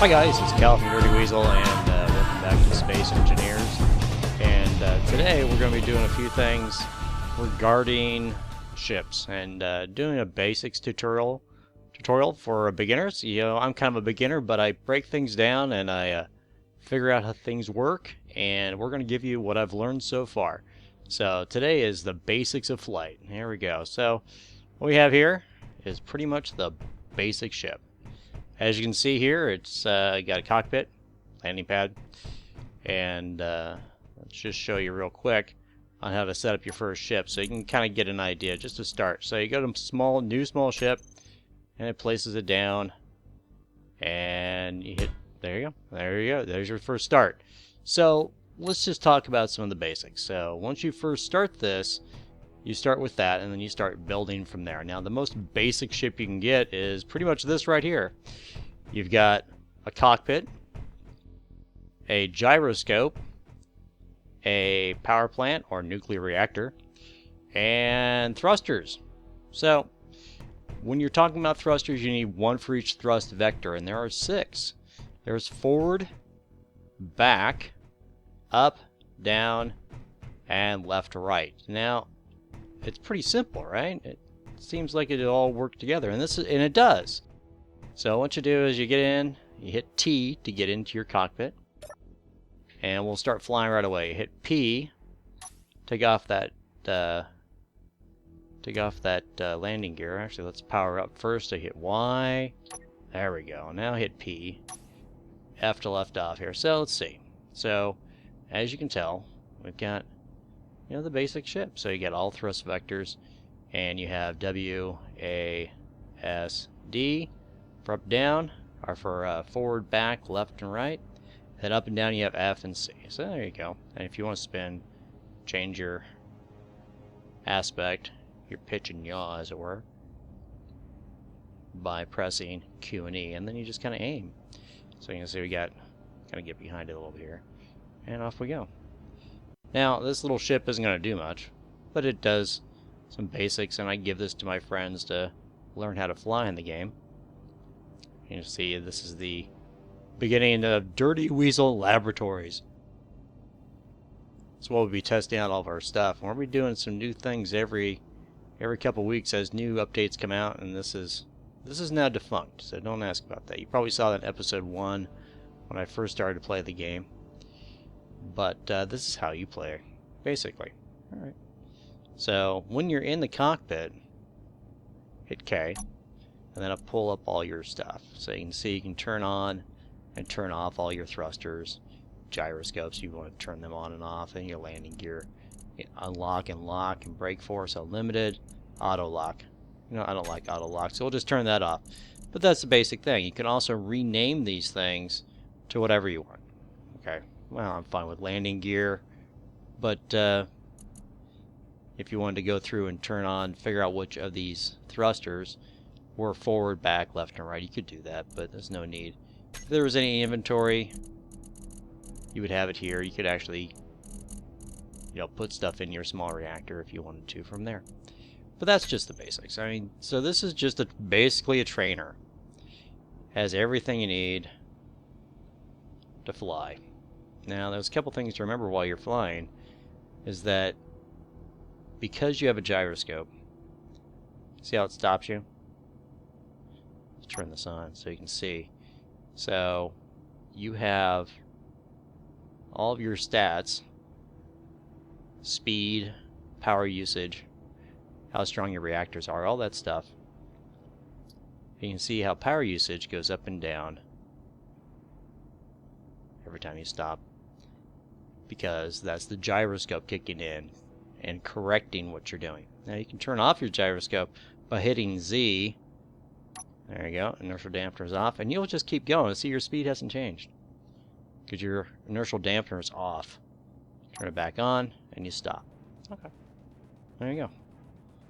Hi guys, it's Cal from Dirty Weasel, and welcome back to Space Engineers. And today we're going to be doing a few things regarding ships and doing a basics tutorial for beginners. You know, I'm kind of a beginner, but I break things down and I figure out how things work, and we're going to give you what I've learned so far. So today is the basics of flight. Here we go. So what we have here is pretty much the basic ship. As you can see here, it's got a cockpit, landing pad, and let's just show you real quick on how to set up your first ship so you can kind of get an idea just to start. So you go to new small ship, and it places it down, and you hit, there you go, there's your first start. So let's just talk about some of the basics. So once you first start this, you start with that, and then you start building from there. Now, the most basic ship you can get is pretty much this right here. You've got a cockpit, a gyroscope, a power plant or nuclear reactor, and thrusters. So, when you're talking about thrusters, you need one for each thrust vector, and there are 6. There's forward, back, up, down, and left to right. Now, it's pretty simple, right? It seems like it all work together, and it does. So what you do is you get in, you hit T to get into your cockpit, and we'll start flying right away. You hit P, take off that landing gear. Actually, let's power up first. I hit Y. There we go. Now hit P. F to left off here. So let's see. So as you can tell, we've got, you know, the basic ship. So you get all thrust vectors, and you have W, A, S, D for up, down, or for forward, back, left, and right. Then up and down you have F and C. So there you go. And if you want to spin, change your aspect, your pitch and yaw, as it were, by pressing Q and E, and then you just kind of aim. So you can see we got, kind of get behind it a little bit here, and off we go. Now, this little ship isn't going to do much, but it does some basics, and I give this to my friends to learn how to fly in the game. You can see this is the beginning of Dirty Weasel Laboratories. So we'll be testing out all of our stuff, and we'll be doing some new things every couple weeks as new updates come out, and this is now defunct, so don't ask about that. You probably saw that in episode 1 when I first started to play the game. But this is how you play, basically. Alright. So, when you're in the cockpit, hit K, and then I'll pull up all your stuff. So you can see you can turn on and turn off all your thrusters, gyroscopes, you want to turn them on and off, and your landing gear. Unlock and lock and brake force unlimited, auto lock. You know, I don't like auto lock, so we'll just turn that off. But that's the basic thing. You can also rename these things to whatever you want. Okay. Well, I'm fine with landing gear, but if you wanted to go through and figure out which of these thrusters were forward, back, left, and right, you could do that, but there's no need. If there was any inventory, you would have it here. You could actually, you know, put stuff in your small reactor if you wanted to from there. But that's just the basics. I mean, so this is just basically a trainer. Has everything you need to fly. Now, there's a couple things to remember while you're flying, is that because you have a gyroscope, see how it stops you? Let's turn this on so you can see. So, you have all of your stats, speed, power usage, how strong your reactors are, all that stuff. You can see how power usage goes up and down every time you stop, because that's the gyroscope kicking in and correcting what you're doing. Now you can turn off your gyroscope by hitting Z. There you go, inertial dampener is off, and you'll just keep going. See, your speed hasn't changed because your inertial dampener is off. Turn it back on, and you stop. Okay, there you go.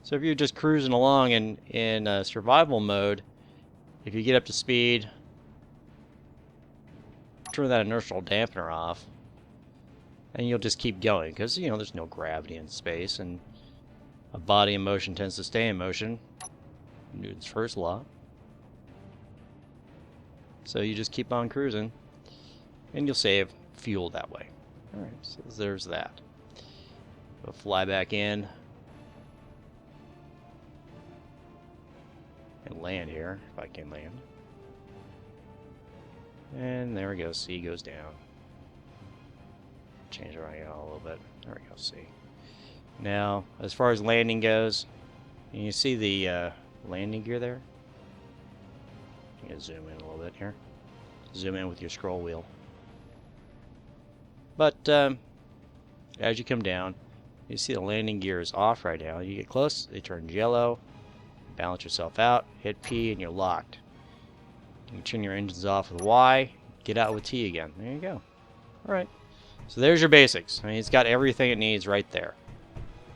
So if you're just cruising along in survival mode, if you get up to speed, turn that inertial dampener off, and you'll just keep going, because, you know, there's no gravity in space, and a body in motion tends to stay in motion. Newton's first law. So you just keep on cruising, and you'll save fuel that way. Alright, so there's that. We'll fly back in and land here, if I can land. And there we go, C goes down. Change it right a little bit. There we go, C. Now, as far as landing goes, you see the landing gear there? You can zoom in a little bit here. Zoom in with your scroll wheel. But as you come down, you see the landing gear is off right now. You get close, it turns yellow. Balance yourself out, hit P, and you're locked. You can turn your engines off with Y, get out with T again. There you go. Alright. So there's your basics. I mean, it's got everything it needs right there.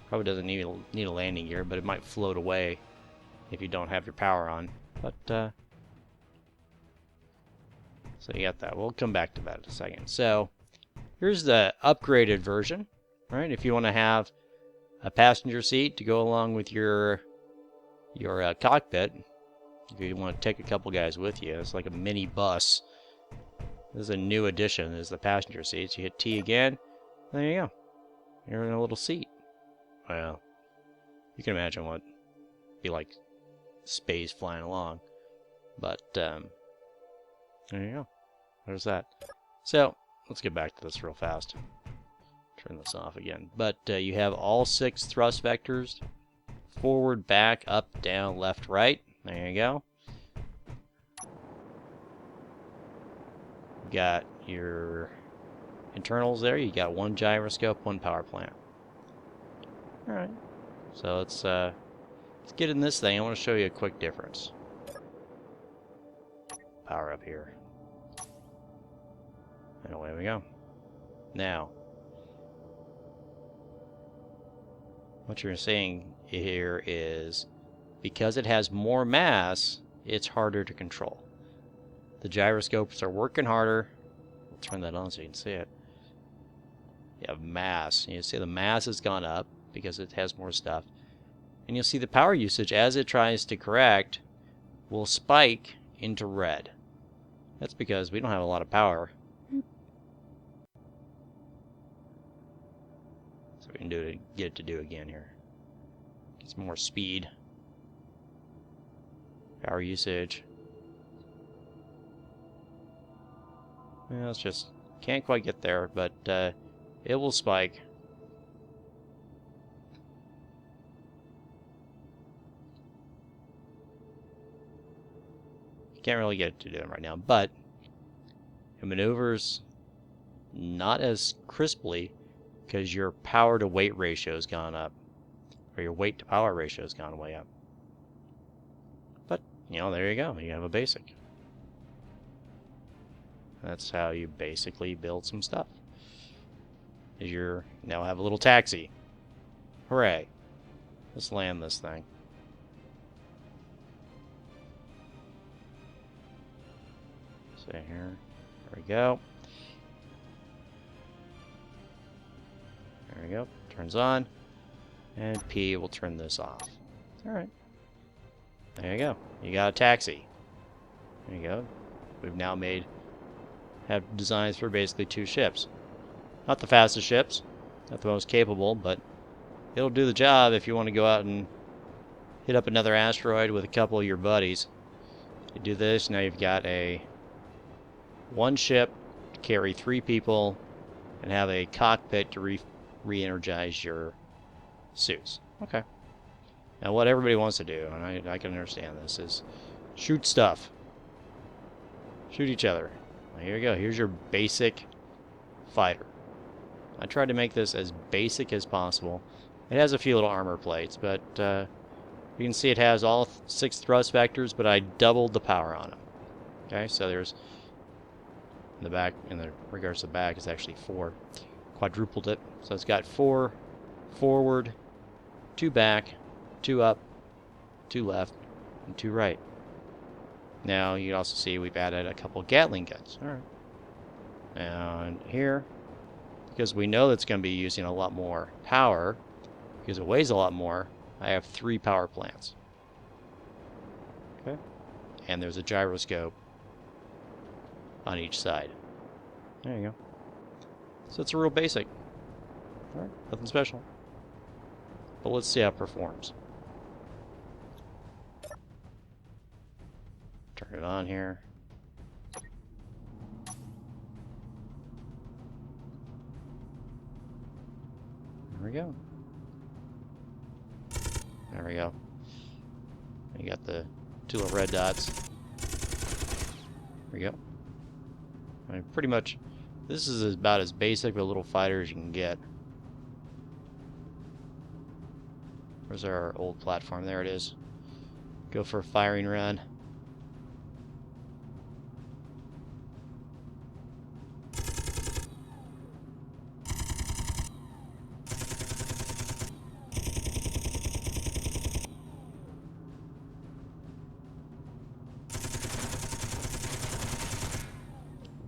Probably doesn't need a landing gear, but it might float away if you don't have your power on. But, so you got that. We'll come back to that in a second. So, here's the upgraded version, right? If you want to have a passenger seat to go along with your cockpit, if you want to take a couple guys with you, it's like a mini bus. This is a new addition, is the passenger seats. You hit T again, there you go. You're in a little seat. Well, you can imagine what it'd be like space flying along. But, there you go. There's that. So, let's get back to this real fast. Turn this off again. But you have all 6 thrust vectors. Forward, back, up, down, left, right. There you go. Got your internals there. You got 1 gyroscope, 1 power plant. Alright. So let's get in this thing. I want to show you a quick difference. Power up here. And away we go. Now, what you're seeing here is, because it has more mass, it's harder to control. The gyroscopes are working harder. I'll turn that on so you can see it. You have mass. You see the mass has gone up because it has more stuff. And you'll see the power usage, as it tries to correct, will spike into red. That's because we don't have a lot of power. So we can do it, get it to do again here. Get some more speed. Power usage. Well, it's just can't quite get there, but it will spike. Can't really get it to do it right now, but it maneuvers not as crisply because your power to weight ratio has gone up, or your weight to power ratio has gone way up. But, you know, there you go. You have a basic. That's how you basically build some stuff. You now have a little taxi. Hooray. Let's land this thing. So here, there we go. There we go. Turns on. And P will turn this off. Alright. There you go. You got a taxi. There you go. We've now have designs for basically 2 ships. Not the fastest ships, not the most capable, but it'll do the job if you want to go out and hit up another asteroid with a couple of your buddies. You do this, now you've got one ship to carry 3 people and have a cockpit to re-energize your suits. Okay. Now what everybody wants to do, and I can understand this, is shoot stuff. Shoot each other. Well, here you go. Here's your basic fighter. I tried to make this as basic as possible. It has a few little armor plates, but you can see it has all 6 thrust vectors, but I doubled the power on them. Okay, so there's in the back, in the regards to the back, is actually 4. Quadrupled it. So it's got 4 forward, 2 back, 2 up, 2 left, and 2 right. Now you can also see we've added a couple Gatling guns. Alright. And here, because we know that's going to be using a lot more power, because it weighs a lot more, I have 3 power plants. Okay. And there's a gyroscope on each side. There you go. So it's a real basic. Alright, nothing special. But let's see how it performs. Turn it on here. There we go. There we go. You got the two little red dots. There we go. I mean, pretty much, this is about as basic of a little fighter as you can get. Where's our old platform? There it is. Go for a firing run.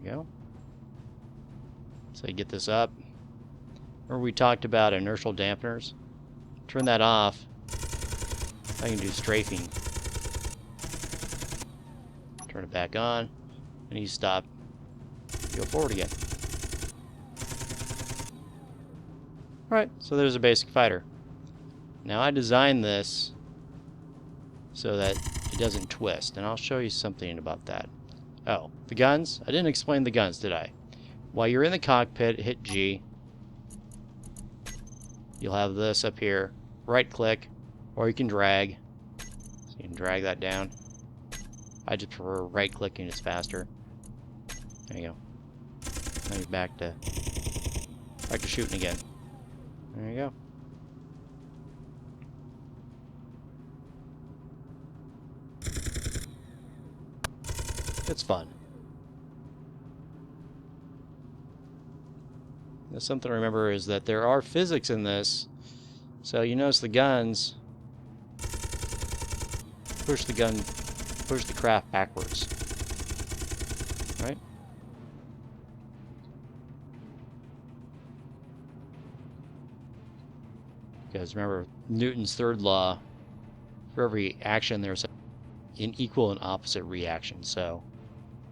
Go. So you get this up. Remember we talked about inertial dampeners? Turn that off. I can do strafing. Turn it back on. And you stop. Go forward again. Alright, so there's a basic fighter. Now I designed this so that it doesn't twist. And I'll show you something about that. Oh, the guns? I didn't explain the guns, did I? While you're in the cockpit, hit G. You'll have this up here. Right click, or you can drag. So you can drag that down. I just prefer right clicking, it's faster. There you go. Now you're back to shooting again. There you go. It's fun. Now, something to remember is that there are physics in this. So you notice the guns push the craft backwards. Right? Because remember Newton's third law, for every action there's an equal and opposite reaction. So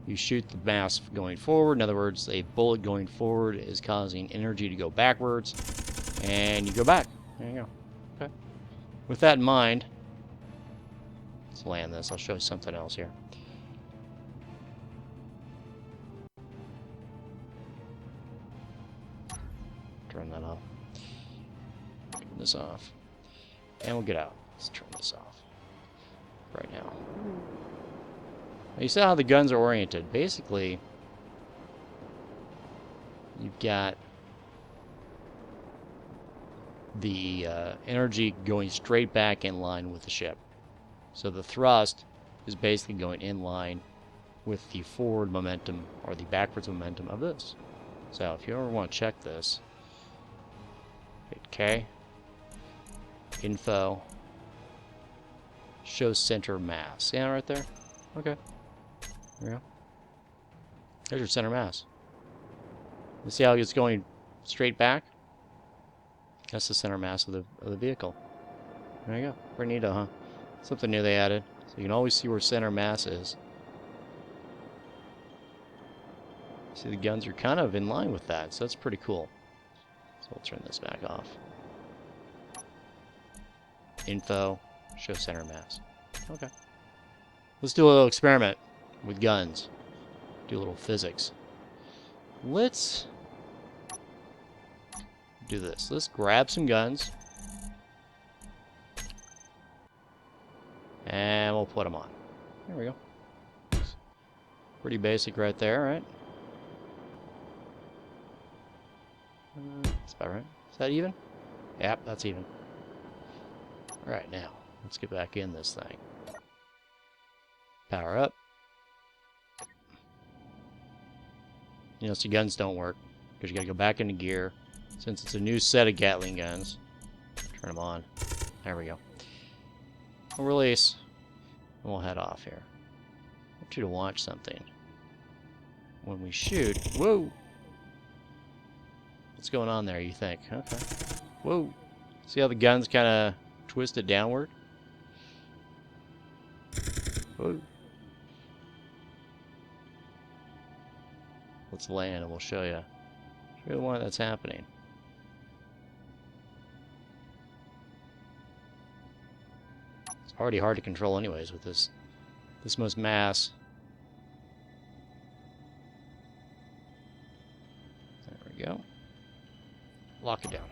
you shoot the mass going forward. In other words, a bullet going forward is causing energy to go backwards, and you go back. There you go. Okay. With that in mind, let's land this. I'll show you something else here. Turn that off. Turn this off. And we'll get out. Let's turn this off right now. You see how the guns are oriented. Basically, you've got the energy going straight back in line with the ship. So the thrust is basically going in line with the forward momentum or the backwards momentum of this. So if you ever want to check this, hit K, info, show center mass. See that right there? Okay. There you go. There's your center mass. You see how it's going straight back? That's the center mass of the vehicle. There you go. Pretty neato, huh? Something new they added. So you can always see where center mass is. See, the guns are kind of in line with that, so that's pretty cool. So we'll turn this back off. Info, show center mass. Okay. Let's do a little experiment with guns. Do a little physics. Let's do this. Let's grab some guns. And we'll put them on. There we go. Pretty basic right there, right? That's about right. Is that even? Yep, that's even. Alright, now, let's get back in this thing. Power up. You know, so guns don't work, because you gotta go back into gear. Since it's a new set of Gatling guns, turn them on. There we go. We'll release, and we'll head off here. I want you to watch something. When we shoot, whoa! What's going on there, you think? Okay. Whoa! See how the gun's kind of twisted downward? Whoa. Let's land and we'll show you. Show you why that's happening. It's already hard to control anyways with this much mass. There we go. Lock it down.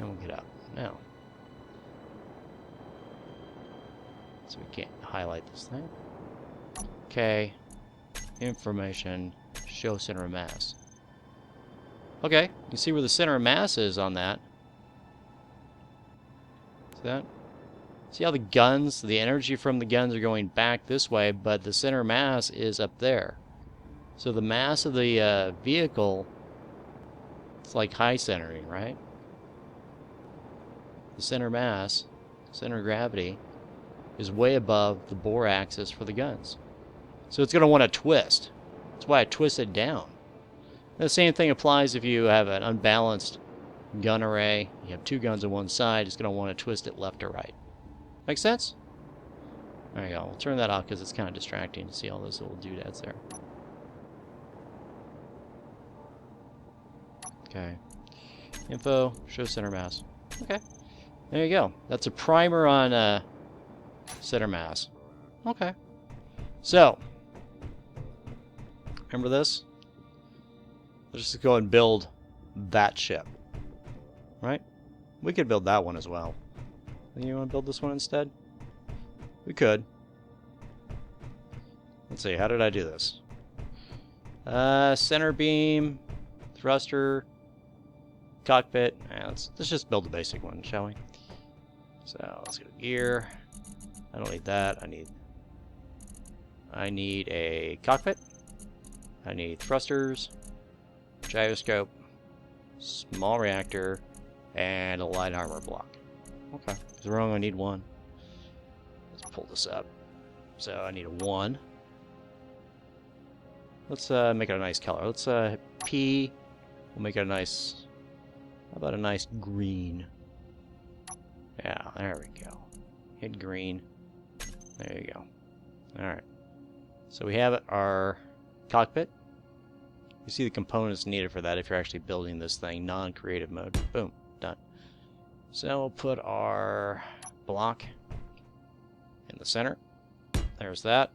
And we'll get out. Now. So we can't highlight this thing. Okay. Information. Show center of mass. Okay. You can see where the center of mass is on that. See that? See how the guns, the energy from the guns are going back this way, but the center mass is up there. So the mass of the vehicle, it's like high centering, right? The center mass, center of gravity, is way above the bore axis for the guns. So it's going to want to twist. That's why I twisted down. And the same thing applies if you have an unbalanced gun array. You have two guns on one side, it's going to want to twist it left or right. Make sense? There you go. We'll turn that off because it's kind of distracting to see all those little doodads there. Okay. Info, show center mass. Okay. There you go. That's a primer on center mass. Okay. So, remember this? Let's just go and build that ship. Right? We could build that one as well. You want to build this one instead? We could. Let's see, how did I do this? Center beam, thruster, cockpit. Let's just build the basic one, shall we? So let's go gear. I don't need that. I need a cockpit. I need thrusters, gyroscope, small reactor, and a light armor block. Okay, because we're only going to need one. Let's pull this up. So I need a 1. Let's make it a nice color. Let's P. We'll make it a nice. How about a nice green? Yeah, there we go. Hit green. There you go. All right. So we have our cockpit. You see the components needed for that if you're actually building this thing non-creative mode. Boom, done. So we'll put our block in the center. There's that.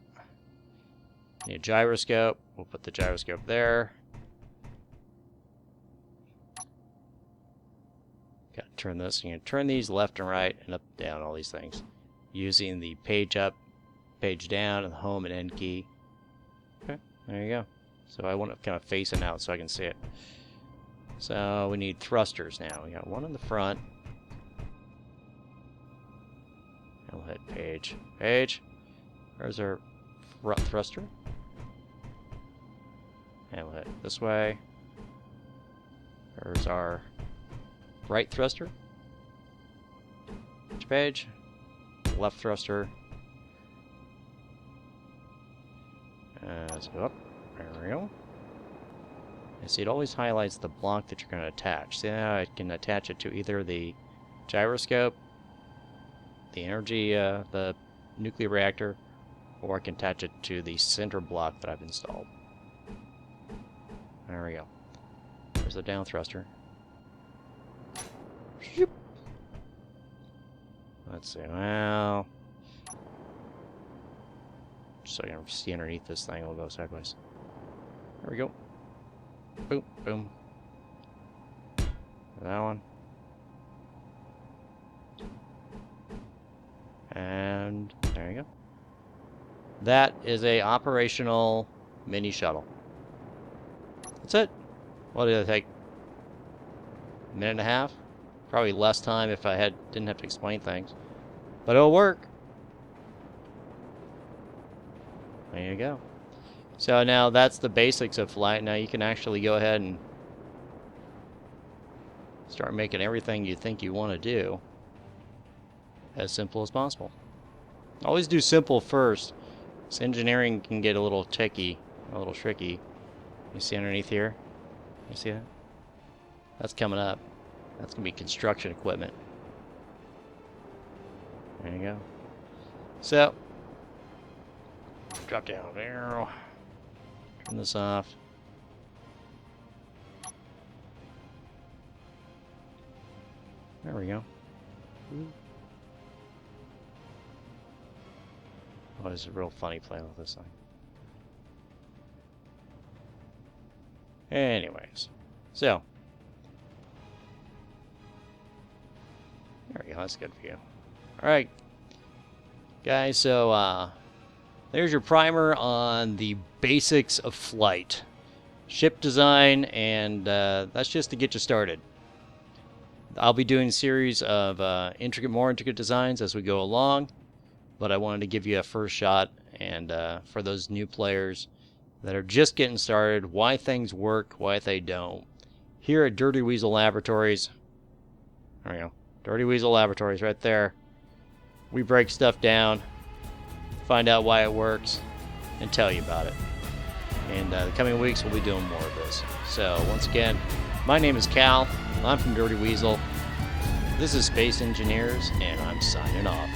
Need a gyroscope. We'll put the gyroscope there. Got to turn this. You can turn these left and right and up, down, all these things, using the page up, page down, and the home and end key. Okay, there you go. So I want it kind of facing out so I can see it. So we need thrusters now. We got one in the front. And we'll hit page. Page. There's our front thruster. And we'll hit this way. There's our right thruster. Which page? Left thruster. Let's go up. There we go. And see, it always highlights the block that you're going to attach. See how I can attach it to either the gyroscope, the energy, the nuclear reactor, or I can attach it to the center block that I've installed. There we go. There's the down thruster. Shoop. Let's see. Well, just so I can see underneath this thing, we'll go sideways. There we go. Boom, boom. That one. And there you go. That is a operational mini shuttle. That's it. What did it take? A minute and a half? Probably less time if I didn't have to explain things. But it'll work. There you go. So now that's the basics of flight. Now you can actually go ahead and start making everything you think you want to do as simple as possible. Always do simple first. Because engineering can get a little tricky, a little tricky. You see underneath here? You see that? That's coming up. That's going to be construction equipment. There you go. So, drop down there. Turn this off. There we go. Oh, it's real funny playing with this thing. Anyways, so there we go. That's good for you. All right, guys. So there's your primer on the basics of flight, ship design, and that's just to get you started. I'll be doing a series of more intricate designs as we go along, but I wanted to give you a first shot, and for those new players that are just getting started, why things work, why they don't. Here at Dirty Weasel Laboratories, there we go, Dirty Weasel Laboratories right there, we break stuff down, find out why it works, and tell you about it. And the coming weeks we'll be doing more of this. So once again, my name is Cal. I'm from Dirty Weasel. This is Space Engineers, and I'm signing off.